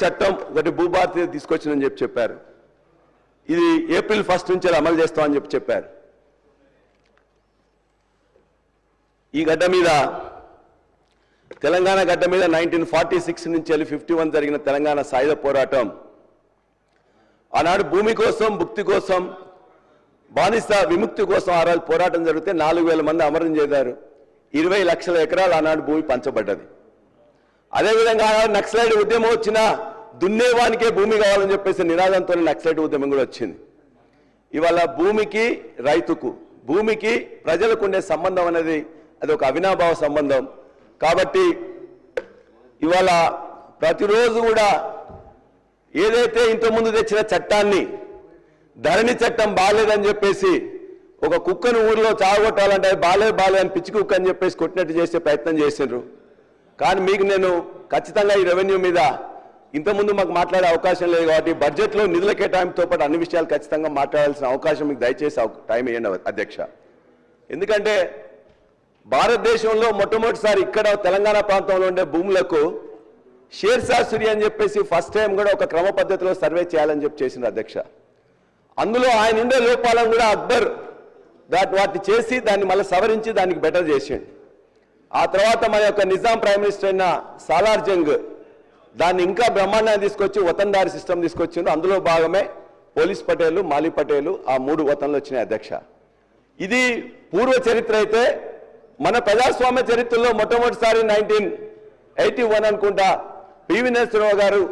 చట్టం ఒకటి భూభారతి తీసుకొచ్చిందని చెప్పారు. ఇది ఏప్రిల్ 1 నుంచి అమలు చేస్తామని చెప్పారు. ఈ గడ్డ మీద తెలంగాణ గడ్డ మీద 1946 నుంచి 51 జరిగిన తెలంగాణ సాయుధ పోరాటం ఆనాడు భూమి కోసం, భుక్తి కోసం, బానిస విముక్తి కోసం ఆ రోజు పోరాటం జరిగితే 4000 మంది అమరం చేశారు. 20 లక్షల ఎకరాలు ఆనాడు భూమి పంచబడ్డది. అదేవిధంగా నక్సలైట్ ఉద్యమం వచ్చిన దున్నేవానికే భూమి కావాలని చెప్పేసి నినాదంతో నక్సలైట్ ఉద్యమం కూడా వచ్చింది. ఇవాళ భూమికి రైతుకు, భూమికి ప్రజలకు ఉండే సంబంధం అనేది అది ఒక అవినాభావ సంబంధం. కాబట్టి ఇవాళ ప్రతిరోజు కూడా ఏదైతే ఇంతకుముందు తెచ్చిన చట్టాన్ని, ధరణి చట్టం బాలేదని చెప్పేసి ఒక కుక్కను ఊరిలో చావగొట్టాలంటే బాలే అని పిచ్చి కుక్క అని చెప్పేసి కొట్టినట్టు చేసే ప్రయత్నం చేసిండ్రు. కానీ మీకు నేను ఖచ్చితంగా ఈ రెవెన్యూ మీద ఇంతకుముందు మాకు మాట్లాడే అవకాశం లేదు కాబట్టి బడ్జెట్లో నిధుల కేటాయింపుతో పాటు అన్ని విషయాలు ఖచ్చితంగా మాట్లాడాల్సిన అవకాశం మీకు దయచేసి టైం ఇవ్వండి అధ్యక్ష. ఎందుకంటే భారతదేశంలో మొట్టమొదటిసారి ఇక్కడ తెలంగాణ ప్రాంతంలో ఉండే భూములకు షేర్షా సూరి అని చెప్పేసి ఫస్ట్ టైం కూడా ఒక క్రమ పద్ధతిలో సర్వే చేయాలని చేసింది అధ్యక్ష. అందులో ఆయన ఉండే లోపాలను కూడా అక్బర్ వాటిని చేసి దాన్ని మళ్ళీ సవరించి దానికి బెటర్ చేసిండు. ఆ తర్వాత మన యొక్క నిజాం ప్రైమ్ మినిస్టర్ అయిన సాలార్ జంగ్ దాన్ని ఇంకా బ్రహ్మాండంగా తీసుకొచ్చి వతందారి సిస్టమ్ తీసుకొచ్చిండు. అందులో భాగమే పోలీస్ పటేలు, మాలి పటేలు, ఆ 3 వతన్లు వచ్చినాయి అధ్యక్ష. ఇది పూర్వ చరిత్ర అయితే మన ప్రజాస్వామ్య చరిత్రలో మొట్టమొదటిసారి 1981 అనుకుంటా పివి నరసింహరావు గారు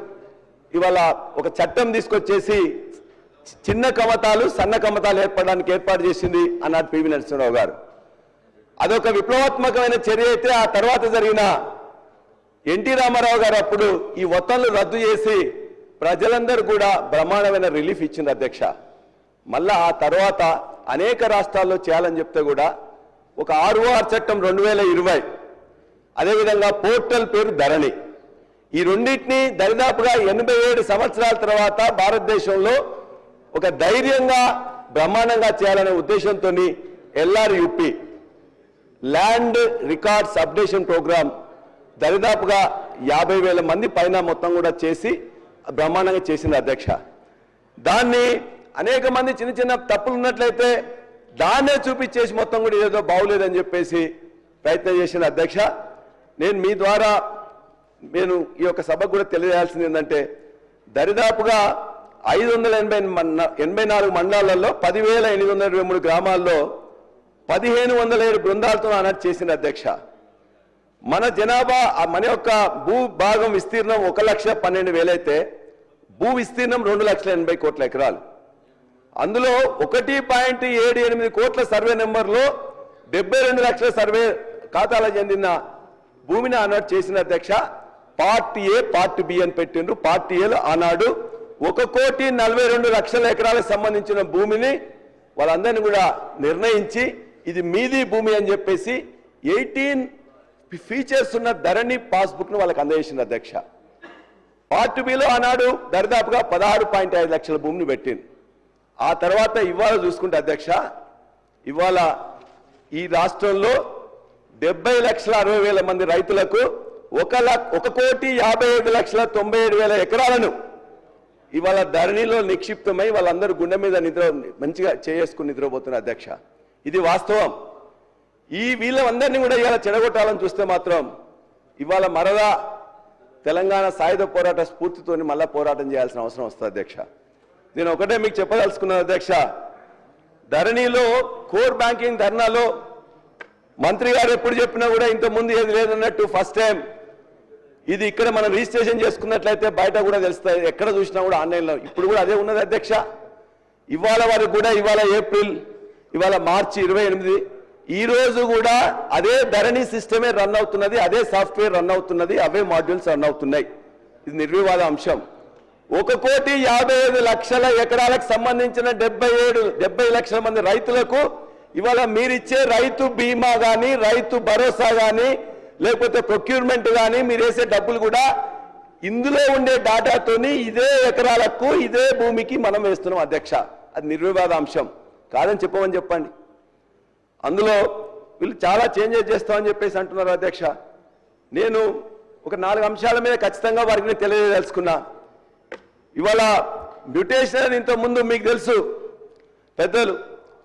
ఇవాళ ఒక చట్టం తీసుకొచ్చేసి చిన్న కమతాలు, సన్న కమతాలు ఏర్పాటు చేసింది అన్నాడు పివి నరసింహరావు గారు. అదొక విప్లవాత్మకమైన చర్య అయితే ఆ తర్వాత జరిగిన ఎన్టీ రామారావు గారు అప్పుడు ఈ వతన్లు రద్దు చేసి ప్రజలందరూ కూడా బ్రహ్మాండమైన రిలీఫ్ ఇచ్చింది అధ్యక్ష. మళ్ళా ఆ తర్వాత అనేక రాష్ట్రాల్లో చేయాలని చెప్తే కూడా ఒక ROR చట్టం 2020, అదేవిధంగా పోర్టల్ పేరు ధరణి, ఈ రెండింటినీ దరిదాపుగా 87 సంవత్సరాల తర్వాత భారతదేశంలో ఒక ధైర్యంగా బ్రహ్మాండంగా చేయాలనే ఉద్దేశంతో LRUP land records updation program దరిదాపుగా 50,000 మంది పైన మొత్తం కూడా చేసి బ్రహ్మాండంగా చేసింది అధ్యక్ష. దాన్ని అనేక మంది చిన్న చిన్న తప్పులు ఉన్నట్లయితే దాన్నే చూపించేసి మొత్తం కూడా ఏదో బాగులేదని చెప్పేసి ప్రయత్నం చేసింది అధ్యక్ష. నేను మీ ద్వారా ఈ యొక్క సభకు కూడా తెలియజేయాల్సింది ఏంటంటే దరిదాపుగా 584 మండలాలలో 10,823 గ్రామాల్లో 1,507 బృందాలతో ఆనాడు చేసింది అధ్యక్ష. మన జనాభా మన యొక్క భూ భాగం విస్తీర్ణం 1,12,000 అయితే భూ విస్తీర్ణం 2,80,000 కోట్ల ఎకరాలు. అందులో 1.78 కోట్ల సర్వే నెంబర్లో 72 లక్షల సర్వే ఖాతాలకు చెందిన భూమిని ఆనాడు చేసిన అధ్యక్ష. పార్ట్ ఏ, పార్ట్ బి అని పెట్టిండ్రు. పార్ట్ ఏలో ఆనాడు 1,42,00,000 ఎకరాలకు సంబంధించిన భూమిని వాళ్ళందరినీ కూడా నిర్ణయించి ఇది మీది భూమి అని చెప్పేసి 18 ఫీచర్స్ ఉన్న ధరణి పాస్బుక్ ను వాళ్ళకి అందజేసింది అధ్యక్ష. పార్ట్ బిలో ఆనాడు దరిదాపుగా 16.5 లక్షల భూమిని పెట్టింది. ఆ తర్వాత ఇవాళ చూసుకుంటే అధ్యక్ష, ఇవాళ ఈ రాష్ట్రంలో 70,60,000 మంది రైతులకు 1,57,97,000 ఎకరాలను ఇవాళ ధరణిలో నిక్షిప్తమై వాళ్ళందరూ గుండె మీద మంచిగా చేసుకుని నిద్రపోతున్న అధ్యక్ష. ఇది వాస్తవం. ఈ వీళ్ళందరినీ కూడా ఇవాళ చెడగొట్టాలని చూస్తే మాత్రం ఇవాళ మరలా తెలంగాణ సాయుధ పోరాట స్ఫూర్తితో మళ్ళా పోరాటం చేయాల్సిన అవసరం వస్తుంది అధ్యక్ష. నేను ఒకటే మీకు చెప్పదలుచుకున్నాను అధ్యక్ష, ధరణిలో కోర్ బ్యాంకింగ్ ధర్నాలో మంత్రి గారు ఎప్పుడు చెప్పినా కూడా ఇంతకుముందు ఏది లేదన్నట్టు ఫస్ట్ టైం ఇది ఇక్కడ మనం రిజిస్ట్రేషన్ చేసుకున్నట్లయితే బయట కూడా తెలుస్తుంది, ఎక్కడ చూసినా కూడా ఆన్లైన్లో. ఇప్పుడు కూడా అదే ఉన్నది అధ్యక్ష. ఇవాళ వరకు కూడా ఇవాళ ఏప్రిల్, ఇవాళ మార్చి 28, ఈ రోజు కూడా అదే ధరణి సిస్టమే రన్ అవుతున్నది, అదే సాఫ్ట్వేర్ రన్ అవుతున్నది, అవే మాడ్యూల్స్ రన్ అవుతున్నాయి. ఇది నిర్వివాద అంశం. 1,55,00,000 ఎకరాలకు సంబంధించిన 70 లక్షల మంది రైతులకు ఇవాళ మీరిచ్చే రైతు బీమా కానీ, రైతు భరోసా కానీ, లేకపోతే ప్రొక్యూర్మెంట్ కానీ మీరు వేసే డబ్బులు కూడా ఇందులో ఉండే డాటాతోని ఇదే ఎకరాలకు, ఇదే భూమికి మనం వేస్తున్నాం అధ్యక్ష. అది నిర్వివాద అంశం కాదని చెప్పండి. అందులో వీళ్ళు చాలా చేంజెస్ చేస్తామని చెప్పేసి అంటున్నారు అధ్యక్ష. నేను ఒక 4 అంశాల మీద ఖచ్చితంగా వారికి తెలియదలుచుకున్నా. ఇవాళ మ్యూటేషన్ ఇంతకుముందు మీకు తెలుసు పెద్దలు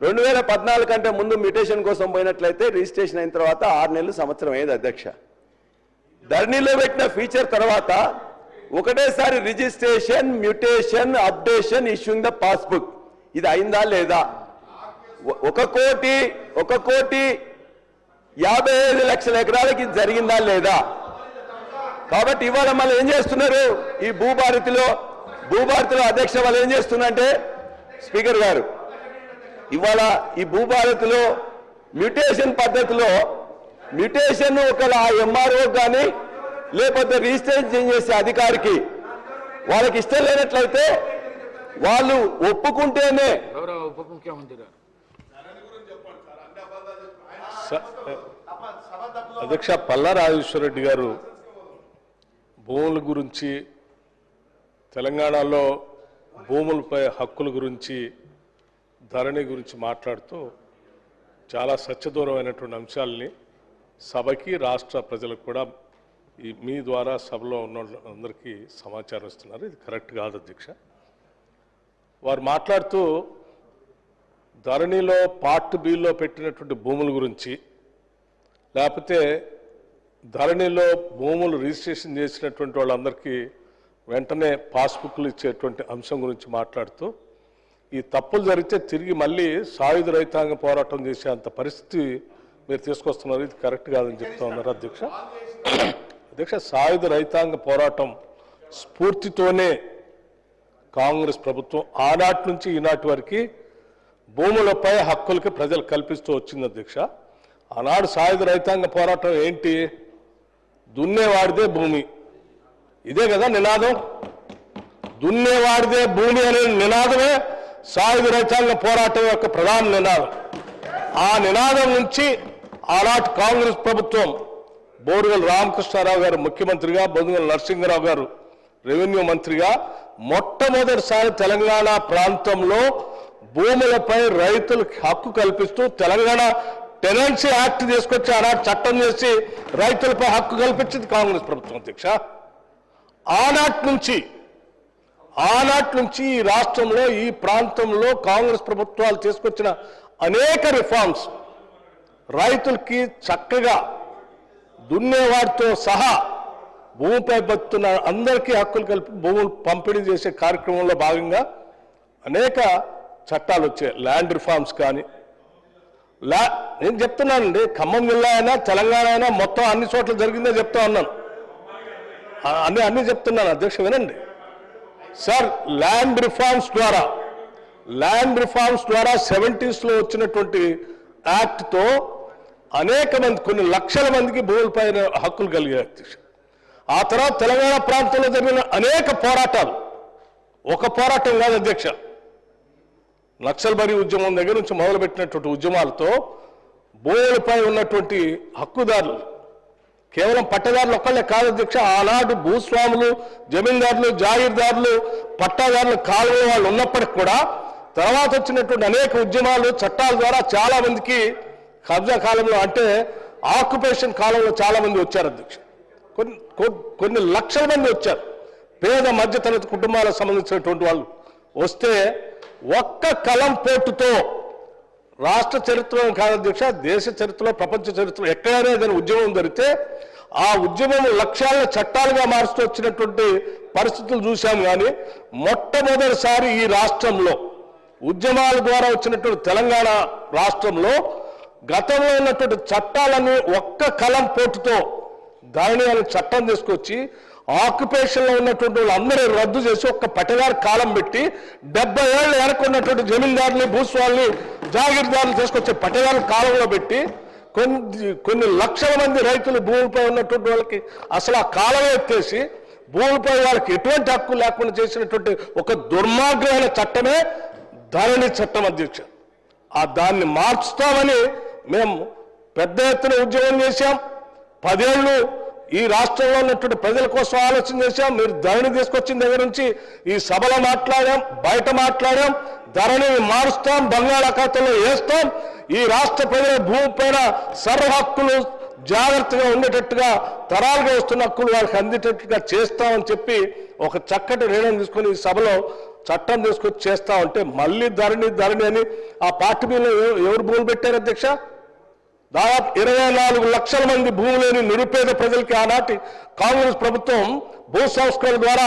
2014 కంటే ముందు మ్యూటేషన్ కోసం పోయినట్లయితే రిజిస్ట్రేషన్ అయిన తర్వాత 6 నెలలు సంవత్సరం అయ్యేది అధ్యక్ష. ధరణిలో పెట్టిన ఫీచర్ తర్వాత ఒకటేసారి registration, mutation, updation, issuing the passbook ఇది అయిందా లేదా? 1,55,00,000 ఎకరాలకి జరిగిందా లేదా? కాబట్టి ఇవాళ మళ్ళీ ఏం చేస్తున్నారు ఈ భూభారతిలో అధ్యక్ష వాళ్ళు ఏం చేస్తున్నారంటే స్పీకర్ గారు ఇవాళ ఈ భూభారతిలో మ్యూటేషన్ పద్ధతిలో మ్యూటేషన్ ఒకవేళ ఆ ఎంఆర్ఓ కానీ లేకపోతే రిజిస్ట్రేషన్ చేసే అధికారికి వాళ్ళకి ఇష్టం లేనట్లయితే వాళ్ళు ఒప్పుకుంటేనే ఉప ముఖ్యమంత్రి అధ్యక్ష పల్లా రాజేశ్వరరెడ్డి గారు భూముల గురించి తెలంగాణలో భూములపై హక్కుల గురించి ధరణి గురించి మాట్లాడుతూ చాలా సత్యదూరమైనటువంటి అంశాలని సభకి రాష్ట్ర ప్రజలకు కూడా మీ ద్వారా సభలో ఉన్న అందరికీ సమాచారం ఇస్తున్నారు. ఇది కరెక్ట్ కాదు అధ్యక్ష. వారు మాట్లాడుతూ ధరణిలో పార్ట్ బిలో పెట్టినటువంటి భూముల గురించి లేకపోతే ధరణిలో భూములు రిజిస్ట్రేషన్ చేసినటువంటి వాళ్ళందరికీ వెంటనే పాస్బుక్లు ఇచ్చేటువంటి అంశం గురించి మాట్లాడుతూ ఈ తప్పులు జరిగితే తిరిగి మళ్ళీ సాయుధ రైతాంగ పోరాటం చేసే అంత పరిస్థితి మీరు తీసుకొస్తున్నారు. ఇది కరెక్ట్ కాదని చెప్తా ఉన్నారు అధ్యక్ష. అధ్యక్ష సాయుధ రైతాంగ పోరాటం స్ఫూర్తితోనే కాంగ్రెస్ ప్రభుత్వం ఆనాటి నుంచి ఈనాటి వరకు భూములపై హక్కులకి ప్రజలు కల్పిస్తూ వచ్చింది అధ్యక్ష. ఆనాడు సాయుధ రైతాంగ పోరాటం ఏంటి? దున్నేవాడిదే భూమి, ఇదే కదా నినాదం. దున్నేవాడిదే భూమి అనే నినాదమే సాయుధ రైతాంగ పోరాటం యొక్క ప్రధాన నినాదం. ఆ నినాదం నుంచి ఆనాటి కాంగ్రెస్ ప్రభుత్వం బోరుగల్ రామకృష్ణారావు గారు ముఖ్యమంత్రిగా, బొద్దుగల నరసింహరావు గారు రెవెన్యూ మంత్రిగా మొట్టమొదటిసారి తెలంగాణ ప్రాంతంలో భూములపై రైతులకు హక్కు కల్పిస్తూ తెలంగాణ టెనెన్సీ యాక్ట్ తీసుకొచ్చి ఆనాటి చట్టం చేసి రైతులపై హక్కు కల్పించింది కాంగ్రెస్ ప్రభుత్వం అధ్యక్ష. ఆనాటి నుంచి ఈ రాష్ట్రంలో ఈ ప్రాంతంలో కాంగ్రెస్ ప్రభుత్వాలు తీసుకొచ్చిన అనేక రిఫార్మ్స్ రైతులకి చక్కగా దున్నేవాడితో సహా భూమిపై బతున్న అందరికీ హక్కులు కలిపి భూములు పంపిణీ చేసే కార్యక్రమంలో భాగంగా అనేక చట్టాలు వచ్చాయి. ల్యాండ్ రిఫార్మ్స్ కానీ నేను చెప్తున్నానండి, ఖమ్మం జిల్లా అయినా తెలంగాణ అయినా మొత్తం అన్ని చోట్ల జరిగిందే చెప్తా ఉన్నాను. అన్ని చెప్తున్నాను అధ్యక్ష, వినండి సార్. ల్యాండ్ రిఫార్మ్స్ ద్వారా 70s వచ్చినటువంటి యాక్ట్తో అనేక మంది, కొన్ని లక్షల మందికి భూములపై హక్కులు కలిగాయి అధ్యక్ష. ఆ తర్వాత తెలంగాణ ప్రాంతంలో జరిగిన అనేక పోరాటాలు, ఒక పోరాటం కాదు అధ్యక్ష, నక్సల్బరీ ఉద్యమం దగ్గర నుంచి మొదలుపెట్టినటువంటి ఉద్యమాలతో భూములపై ఉన్నటువంటి హక్కుదారులు కేవలం పట్టదారులు ఒక్కళ్ళే కాదు అధ్యక్ష. ఆనాడు భూస్వాములు, జమీందారులు, జాగీర్దారులు, పట్టాదారులు, కాలువ వాళ్ళు ఉన్నప్పటికి కూడా తర్వాత వచ్చినటువంటి అనేక ఉద్యమాలు, చట్టాల ద్వారా చాలా మందికి కబ్జా కాలంలో అంటే ఆక్యుపేషన్ కాలంలో చాలా మంది వచ్చారు అధ్యక్ష. కొన్ని లక్షల మంది వచ్చారు. పేద మధ్యతరగతి కుటుంబాలకు సంబంధించినటువంటి వాళ్ళు వస్తే ఒక్క కలం పోటుతో రాష్ట్ర చరిత్రలో కాదు అధ్యక్ష, దేశ చరిత్రలో, ప్రపంచ చరిత్రలో ఎక్కడైనా ఏదైనా ఉద్యమం జరిగితే ఆ ఉద్యమం లక్ష్యాలను చట్టాలుగా మారుస్తూ వచ్చినటువంటి పరిస్థితులు చూశాం. కానీ మొట్టమొదటిసారి ఈ రాష్ట్రంలో ఉద్యమాల ద్వారా వచ్చినటువంటి తెలంగాణ రాష్ట్రంలో గతంలో ఉన్నటువంటి చట్టాలను ఒక్క కలం పోటుతో దాని చట్టం తీసుకొచ్చి ఆక్యుపేషన్లో ఉన్నటువంటి వాళ్ళందరూ రద్దు చేసి ఒక్క పట్టదారు కాలం పెట్టి 70 ఏళ్ళు వెనకున్నటువంటి జమీందారుని, భూస్వాముల్ని, జాగీర్దారులు తీసుకొచ్చే పట్టదారు కాలంలో పెట్టి కొన్ని లక్షల మంది రైతులు భూమిపై ఉన్నటువంటి వాళ్ళకి అసలు ఆ కాలమే ఎత్తేసి భూమిపై వాళ్ళకి ఎటువంటి హక్కు లేకుండా చేసినటువంటి ఒక దుర్మార్గమైన చట్టమే ధరణి చట్టం అధ్యక్ష. దాన్ని మార్చుతామని మేము పెద్ద ఎత్తున ఉద్యమం చేశాం. 10 ఏళ్ళు ఈ రాష్ట్రంలో ఉన్నటువంటి ప్రజల కోసం ఆలోచన చేశాం. మీరు ధరణి తీసుకొచ్చిన దగ్గర నుంచి ఈ సభలో మాట్లాడాం, బయట మాట్లాడాం. ధరణిని మారుస్తాం, బంగాళాఖాతంలో వేస్తాం. ఈ రాష్ట్ర ప్రజల భూమి పైన సర్వ హక్కులు జాగ్రత్తగా ఉండేటట్టుగా తరాలుగా వస్తున్న హక్కులు వాళ్ళకి అందేటట్టుగా చేస్తామని చెప్పి ఒక చక్కటి నిర్ణయం తీసుకొని ఈ సభలో చట్టం తీసుకొచ్చి చేస్తా ఉంటే మళ్ళీ ధరణి అని ఆ పార్టీ మీద ఎవరు భూములు పెట్టారు అధ్యక్ష? దాదాపు 24 లక్షల మంది భూమి లేని నిరుపేద ప్రజలకి ఆనాటి కాంగ్రెస్ ప్రభుత్వం భూ సంస్కరణ ద్వారా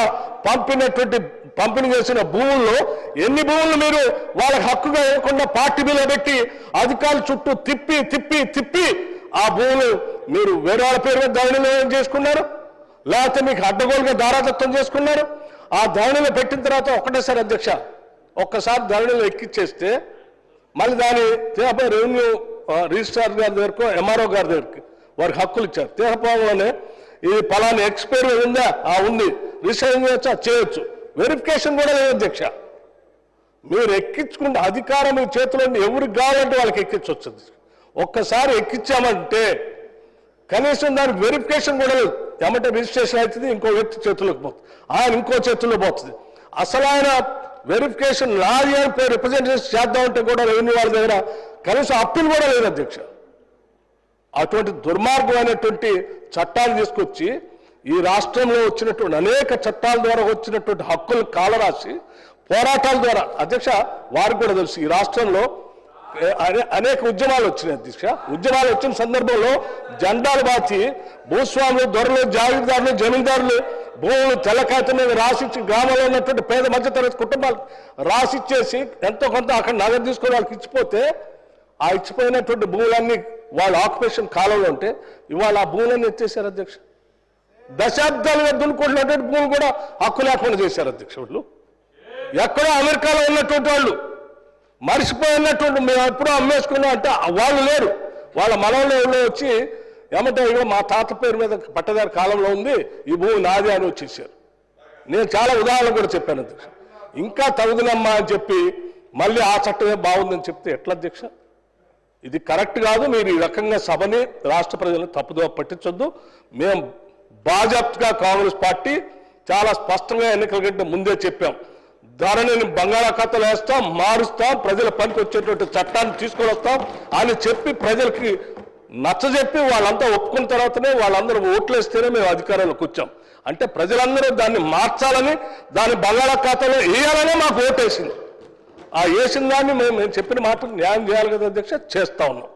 పంపిణీ చేసిన భూముల్లో ఎన్ని భూములు మీరు వాళ్ళకి హక్కుగా ఇవ్వకుండా పార్టీ బిల్లు పెట్టి అధికారుల చుట్టూ తిప్పి ఆ భూములు మీరు వేరే వాళ్ళ పేరు మీద ధరణిలో చేసుకున్నారు, లేకపోతే మీకు అడ్డగోలుగా దారాదత్తం చేసుకున్నారు. ఆ ధరణిలో పెట్టిన తర్వాత ఒకటేసారి అధ్యక్ష ఒక్కసారి ధరణిలో ఎక్కిచ్చేస్తే మళ్ళీ దాని రెవెన్యూ రిజిస్ట్రార్ గారి దగ్గరకు ఎంఆర్ఓ గారి దగ్గరికి వారికి హక్కులు ఇచ్చారు. తీరపోవడంలోనే ఇది పలానా ఎక్స్పైర్ ఉందా? ఉంది. రిజిస్ట్రేషన్ చేయొచ్చా? చేయొచ్చు. వెరిఫికేషన్ కూడా లేదు అధ్యక్ష. మీరు ఎక్కించుకుంటే అధికారం మీ చేతిలో ఎవరికి కావాలంటే వాళ్ళకి ఎక్కించవచ్చు. ఒక్కసారి ఎక్కించామంటే కనీసం దానికి వెరిఫికేషన్ కూడా లేదు. ఏమంటే రిజిస్ట్రేషన్ అవుతుంది, ఇంకో వ్యక్తి చేతుల్లోకి పోతుంది, ఆయన ఇంకో చేతుల్లో పోతుంది. అసలు ఆయన వెరిఫికేషన్ నాది అని రిప్రజెంటేషన్ చేద్దామంటే కూడా రెవెన్యూ వాళ్ళ దగ్గర కనీసం అప్పీల్ కూడా లేదు అధ్యక్ష. అటువంటి దుర్మార్గమైనటువంటి చట్టాలు తీసుకొచ్చి ఈ రాష్ట్రంలో వచ్చినటువంటి అనేక చట్టాల ద్వారా వచ్చినటువంటి హక్కులు కాలరాసి పోరాటాల ద్వారా అధ్యక్ష వారికి కూడా తెలుసు ఈ రాష్ట్రంలో అనేక ఉద్యమాలు వచ్చినాయి అధ్యక్ష. ఉద్యమాలు వచ్చిన సందర్భంలో జెండాలు మార్చి భూస్వాములు, దొరలు, జాగీర్దారులు, జమీందారులు భూములు తెల్లకాయత మీద రాసిచ్చి గ్రామంలో ఉన్నటువంటి పేద మధ్యతరగతి కుటుంబాలు రాసిచ్చేసి ఎంతో కొంత అక్కడ నగదు తీసుకొని వాళ్ళకి ఇచ్చిపోతే ఆ ఇచ్చిపోయినటువంటి భూములన్నీ వాళ్ళ ఆక్యుపేషన్ కాలంలో ఉంటే ఇవాళ ఆ భూములన్నీ ఎత్తేసారు అధ్యక్ష. దశాబ్దాలుగా దున్నుకుంటున్నటువంటి భూములు కూడా హక్కు లేకుండా చేశారు అధ్యక్ష. వాళ్ళు ఎక్కడో అమెరికాలో ఉన్నటువంటి వాళ్ళు మరిచిపోయినటువంటి మేము ఎప్పుడో అమ్మేసుకున్నాం అంటే వాళ్ళు లేరు. వాళ్ళ మనవలు ఎవరో వచ్చి ఏమంటే ఇక మా తాత పేరు మీద పట్టదారి కాలంలో ఉంది, ఈ భూమి నాది అని వచ్చేసారు. నేను చాలా ఉదాహరణలు కూడా చెప్పాను అధ్యక్ష. ఇంకా తగుదనమ్మా అని చెప్పి మళ్ళీ ఆ చట్టమే బాగుందని చెప్తే ఎట్లా అధ్యక్ష? ఇది కరెక్ట్ కాదు. మీరు ఈ రకంగా సభని రాష్ట్ర ప్రజలను తప్పుదోవ పట్టించొద్దు. మేము బాజాప్తుగా కాంగ్రెస్ పార్టీ చాలా స్పష్టంగా ఎన్నికల కంటే ముందే చెప్పాం, ధరణిని బంగాళాఖాతాలు వేస్తాం, మారుస్తాం, ప్రజల పనికి వచ్చేటువంటి చట్టాన్ని తీసుకొని వస్తాం అని చెప్పి ప్రజలకి నచ్చజెప్పి వాళ్ళంతా ఒప్పుకున్న తర్వాతనే వాళ్ళందరూ ఓట్లు వేస్తేనే మేము అధికారంలోకి వచ్చాం. అంటే ప్రజలందరూ దాన్ని మార్చాలని, దాన్ని బంగాళాఖాతాలో వేయాలనే మాకు ఓటేసింది. ఆ వేసిన దాన్ని మేము చెప్పిన మాట న్యాయం చేయాలి కదా అధ్యక్ష, చేస్తా ఉన్నాం.